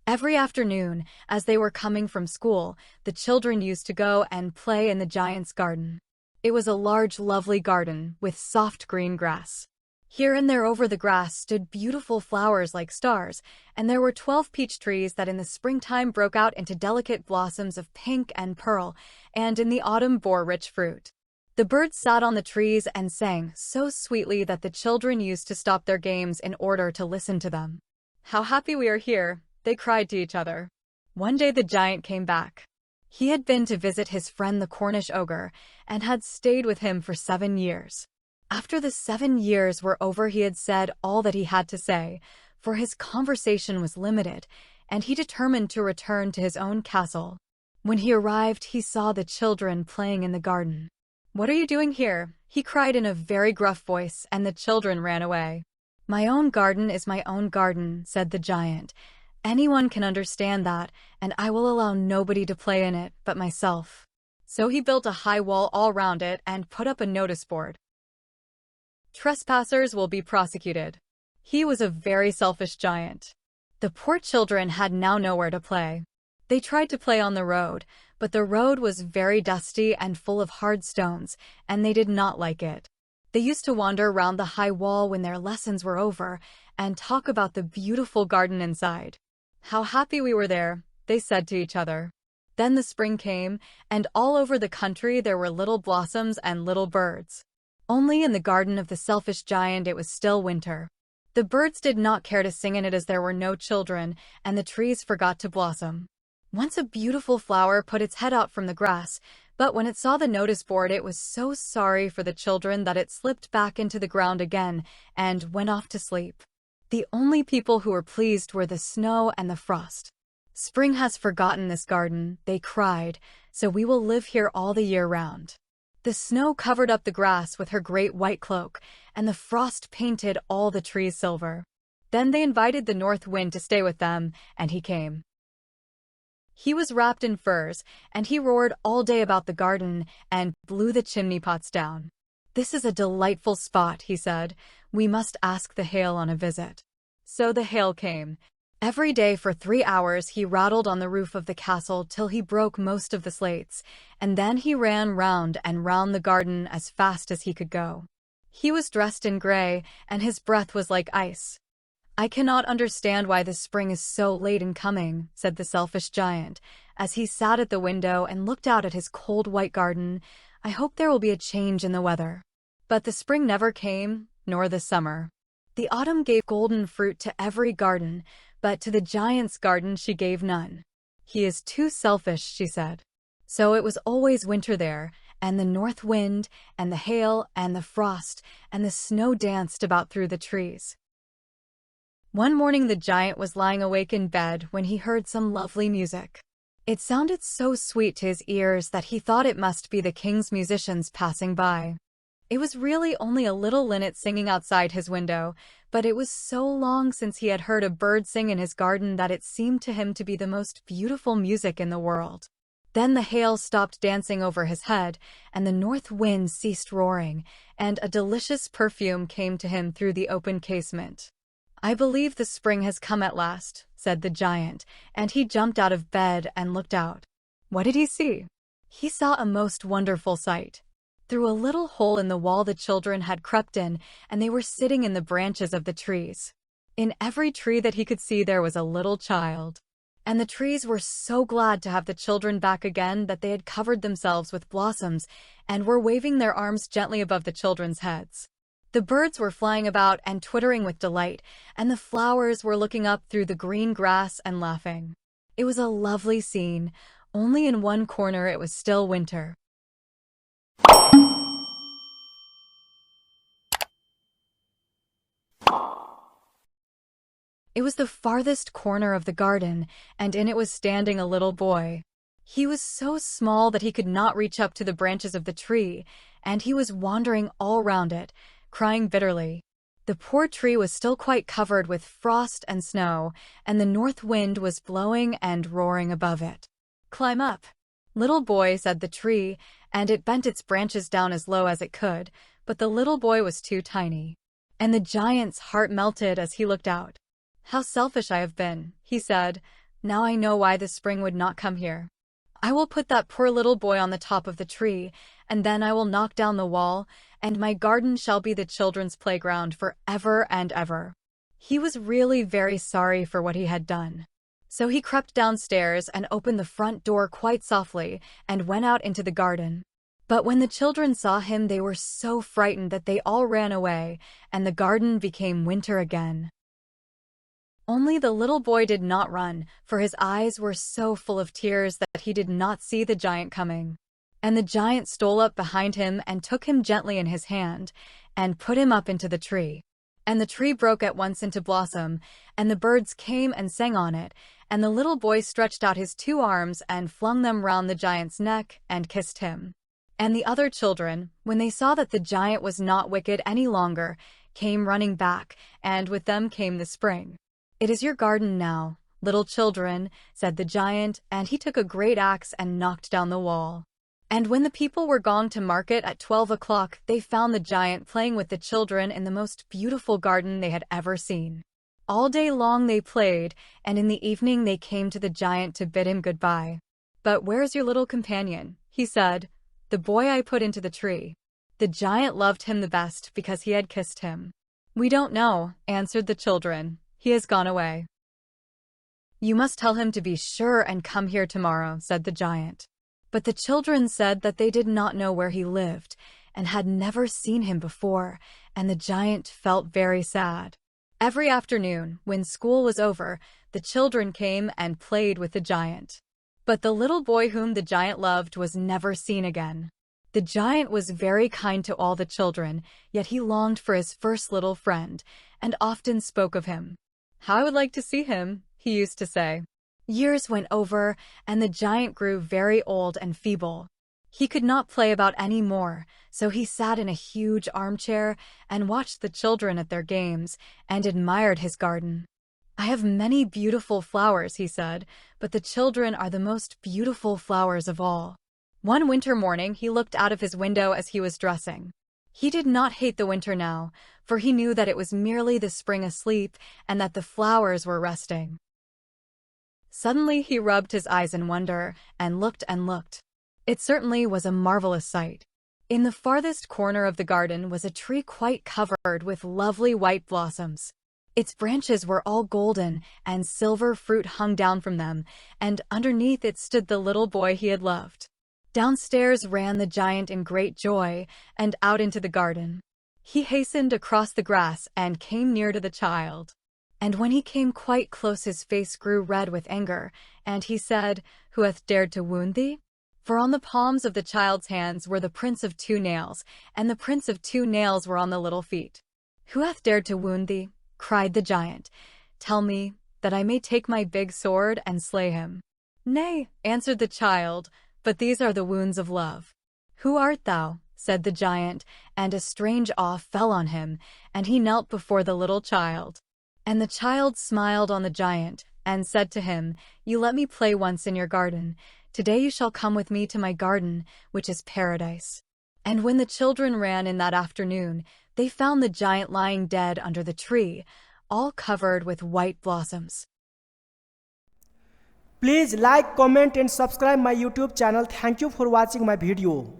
Every afternoon, as they were coming from school, the children used to go and play in the giant's garden. It was a large, lovely garden with soft green grass. Here and there over the grass stood beautiful flowers like stars, and there were 12 peach trees that in the springtime broke out into delicate blossoms of pink and pearl, and in the autumn bore rich fruit. The birds sat on the trees and sang so sweetly that the children used to stop their games in order to listen to them. "How happy we are here," they cried to each other. One day the giant came back. He had been to visit his friend the Cornish ogre, and had stayed with him for 7 years. After the 7 years were over, he had said all that he had to say, for his conversation was limited, and he determined to return to his own castle. When he arrived, he saw the children playing in the garden. "What are you doing here?" he cried in a very gruff voice, and the children ran away. "My own garden is my own garden," said the giant. "Anyone can understand that, and I will allow nobody to play in it but myself." So he built a high wall all round it and put up a notice board. "Trespassers will be prosecuted." He was a very selfish giant. The poor children had now nowhere to play. They tried to play on the road, but the road was very dusty and full of hard stones, and they did not like it. They used to wander round the high wall when their lessons were over and talk about the beautiful garden inside. "How happy we were there," they said to each other. Then the spring came, and all over the country there were little blossoms and little birds. Only in the garden of the selfish giant it was still winter. The birds did not care to sing in it as there were no children, and the trees forgot to blossom. Once a beautiful flower put its head out from the grass, but when it saw the notice board it was so sorry for the children that it slipped back into the ground again and went off to sleep. The only people who were pleased were the snow and the frost. "Spring has forgotten this garden," they cried, "so we will live here all the year round." The snow covered up the grass with her great white cloak, and the frost painted all the trees silver. Then they invited the north wind to stay with them, and he came. He was wrapped in furs, and he roared all day about the garden and blew the chimney pots down. "This is a delightful spot," he said. "We must ask the hail on a visit." So the hail came. Every day for 3 hours he rattled on the roof of the castle till he broke most of the slates, and then he ran round and round the garden as fast as he could go. He was dressed in gray, and his breath was like ice. "I cannot understand why the spring is so late in coming," said the selfish giant, as he sat at the window and looked out at his cold white garden. "I hope there will be a change in the weather." But the spring never came, nor the summer. The autumn gave golden fruit to every garden, but to the giant's garden she gave none. "He is too selfish," she said. So it was always winter there, and the north wind, and the hail, and the frost, and the snow danced about through the trees. One morning the giant was lying awake in bed when he heard some lovely music. It sounded so sweet to his ears that he thought it must be the king's musicians passing by. It was really only a little linnet singing outside his window, but it was so long since he had heard a bird sing in his garden that it seemed to him to be the most beautiful music in the world. Then the hail stopped dancing over his head, and the north wind ceased roaring, and a delicious perfume came to him through the open casement. "I believe the spring has come at last," said the giant, and he jumped out of bed and looked out. What did he see? He saw a most wonderful sight. Through a little hole in the wall the children had crept in, and they were sitting in the branches of the trees. In every tree that he could see there was a little child. And the trees were so glad to have the children back again that they had covered themselves with blossoms and were waving their arms gently above the children's heads. The birds were flying about and twittering with delight, and the flowers were looking up through the green grass and laughing. It was a lovely scene. Only in one corner it was still winter. It was the farthest corner of the garden, and in it was standing a little boy. He was so small that he could not reach up to the branches of the tree, and he was wandering all round it, crying bitterly. The poor tree was still quite covered with frost and snow, and the north wind was blowing and roaring above it. "Climb up, little boy," said the tree, and it bent its branches down as low as it could, but the little boy was too tiny. And the giant's heart melted as he looked out. "How selfish I have been," he said. Now I know why the spring would not come here. I will put that poor little boy on the top of the tree, and then I will knock down the wall, and my garden shall be the children's playground for ever and ever." He was really very sorry for what he had done. So he crept downstairs and opened the front door quite softly and went out into the garden. But when the children saw him, they were so frightened that they all ran away, and the garden became winter again. Only the little boy did not run, for his eyes were so full of tears that he did not see the giant coming. And the giant stole up behind him and took him gently in his hand, and put him up into the tree. And the tree broke at once into blossom, and the birds came and sang on it, and the little boy stretched out his 2 arms and flung them round the giant's neck and kissed him. And the other children, when they saw that the giant was not wicked any longer, came running back, and with them came the spring. "It is your garden now, little children," said the giant, and he took a great axe and knocked down the wall. And when the people were gone to market at 12 o'clock, they found the giant playing with the children in the most beautiful garden they had ever seen. All day long they played, and in the evening they came to the giant to bid him goodbye. "But where's your little companion?" he said. "The boy I put into the tree." The giant loved him the best because he had kissed him. "We don't know," answered the children. "He has gone away." "You must tell him to be sure and come here tomorrow," said the giant. But the children said that they did not know where he lived, and had never seen him before, and the giant felt very sad. Every afternoon, when school was over, the children came and played with the giant. But the little boy whom the giant loved was never seen again. The giant was very kind to all the children, yet he longed for his first little friend, and often spoke of him. "How I would like to see him," he used to say. Years went over, and the giant grew very old and feeble. He could not play about any more, so he sat in a huge armchair and watched the children at their games, and admired his garden. "I have many beautiful flowers," he said, "but the children are the most beautiful flowers of all." One winter morning he looked out of his window as he was dressing. He did not hate the winter now, for he knew that it was merely the spring asleep and that the flowers were resting. Suddenly he rubbed his eyes in wonder, and looked and looked. It certainly was a marvelous sight. In the farthest corner of the garden was a tree quite covered with lovely white blossoms. Its branches were all golden, and silver fruit hung down from them, and underneath it stood the little boy he had loved. Downstairs ran the giant in great joy, and out into the garden. He hastened across the grass and came near to the child. And when he came quite close, his face grew red with anger, and he said, "Who hath dared to wound thee?" For on the palms of the child's hands were the prints of 2 nails, and the prints of 2 nails were on the little feet. "Who hath dared to wound thee?" cried the giant. "Tell me, that I may take my big sword and slay him." "Nay," answered the child, "but these are the wounds of love." "Who art thou?" said the giant, and a strange awe fell on him, and he knelt before the little child. And the child smiled on the giant, and said to him, "You let me play once in your garden. Today you shall come with me to my garden, which is paradise." And when the children ran in that afternoon, they found the giant lying dead under the tree, all covered with white blossoms. Please like, comment and subscribe my YouTube channel. Thank you for watching my video.